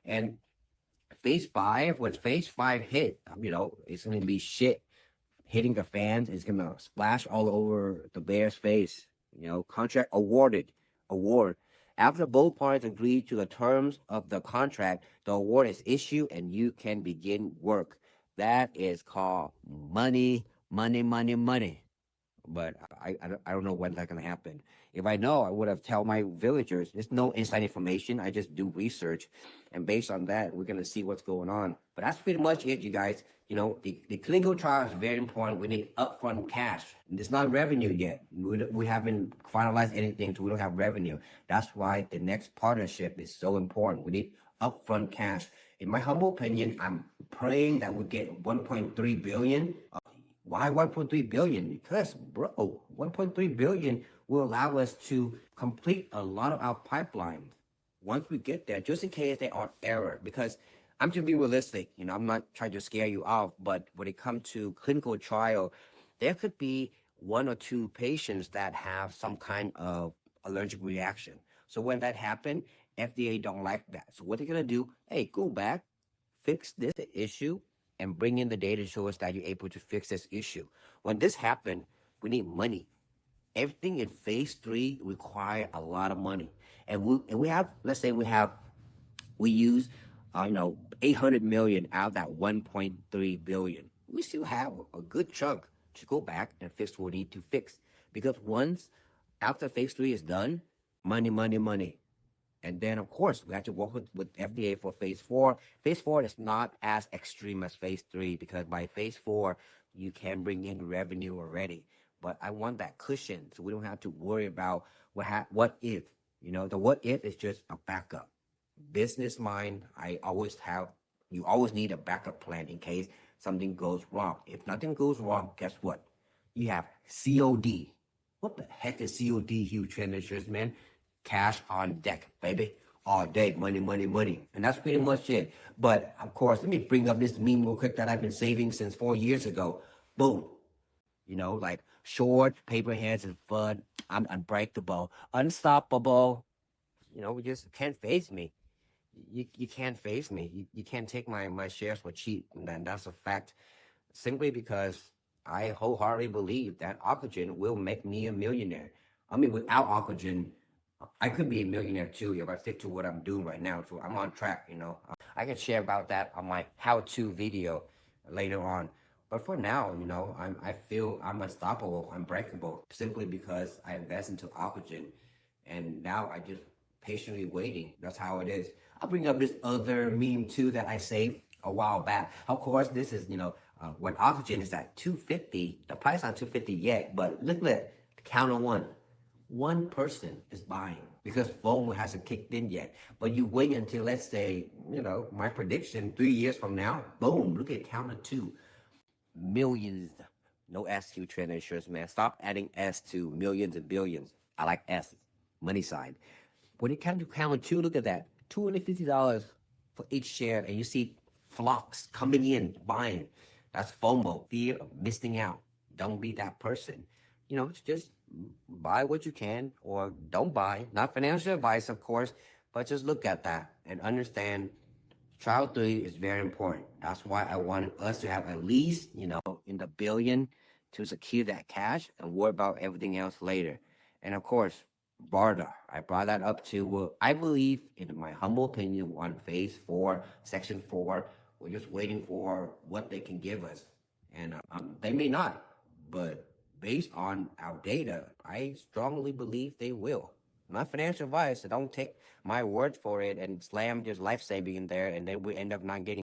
And phase five, when phase five hit, it's going to be shit hitting the fans. It's going to splash all over the Bears' face. Contract award. After both parties agree to the terms of the contract, the award is issued and you can begin work. That is called money, money, money, money. But I don't know when that's gonna happen. If I know, I would have tell my villagers. There's no inside information. I just do research, and based on that, we're gonna see what's going on. But that's pretty much it, you guys. The clinical trial is very important. We need upfront cash. It's not revenue yet. We haven't finalized anything, so we don't have revenue. That's why the next partnership is so important. We need upfront cash. In my humble opinion, I'm praying that we get 1.3 billion. Why 1.3 billion? Because, bro, 1.3 billion will allow us to complete a lot of our pipelines once we get there, just in case there are errors. Because I'm just being realistic. I'm not trying to scare you off, but when it comes to clinical trial, there could be one or two patients that have some kind of allergic reaction. So when that happens, FDA don't like that. So what they're gonna do? Hey, go back, fix this issue, and bring in the data to show us that you're able to fix this issue. When this happens, we need money. Everything in phase 3 require a lot of money. And we have, let's say we use 800 million out of that 1.3 billion. We still have a good chunk to go back and fix what we need to fix. Because once after phase 3 is done, money, money, money. And then, of course, we have to work with FDA for phase 4. Phase 4 is not as extreme as phase 3 because by phase 4, you can bring in revenue already. But I want that cushion so we don't have to worry about what if. The what if is just a backup. Business mind, you always need a backup plan in case something goes wrong. If nothing goes wrong, guess what? You have COD. What the heck is COD, huge transfers, man? Cash on deck, baby. All day, money, money, money. And that's pretty much it. But, of course, let me bring up this meme real quick that I've been saving since 4 years ago. Boom. Like short, paper hands and fun. I'm unbreakable, unstoppable. We just can't face me. You can't face me. You can't take my shares for cheap. And that's a fact. Simply because I wholeheartedly believe that Ocugen will make me a millionaire. I mean, without Ocugen, I could be a millionaire too if I stick to what I'm doing right now. So I'm on track, I can share about that on my how-to video later on. But for now, I feel I'm unstoppable, unbreakable, simply because I invest into Ocugen. And now I just patiently waiting. That's how it is. I'll bring up this other meme too that I saved a while back. Of course, this is, when Ocugen is at 250, the price not 250 yet, but look at the count on one. One person is buying because FOMO hasn't kicked in yet. But you wait until, let's say, my prediction 3 years from now, boom, look at count of 2. Millions. No S, huge trend insurance, man. Stop adding S to millions and billions. I like S, money side. When it comes to count of 2, look at that. $250 for each share, and you see flocks coming in, buying. That's FOMO, fear of missing out. Don't be that person. It's just buy what you can or don't buy. Not financial advice, of course, but just look at that and understand trial 3 is very important. That's why I want us to have at least, in the billion to secure that cash and worry about everything else later. And of course, BARDA. I brought that up to, I believe, in my humble opinion, on phase 4, section 4, we're just waiting for what they can give us. And they may not, but based on our data, I strongly believe they will. Not financial advice, so don't take my word for it and slam just life-saving in there, and then we end up not getting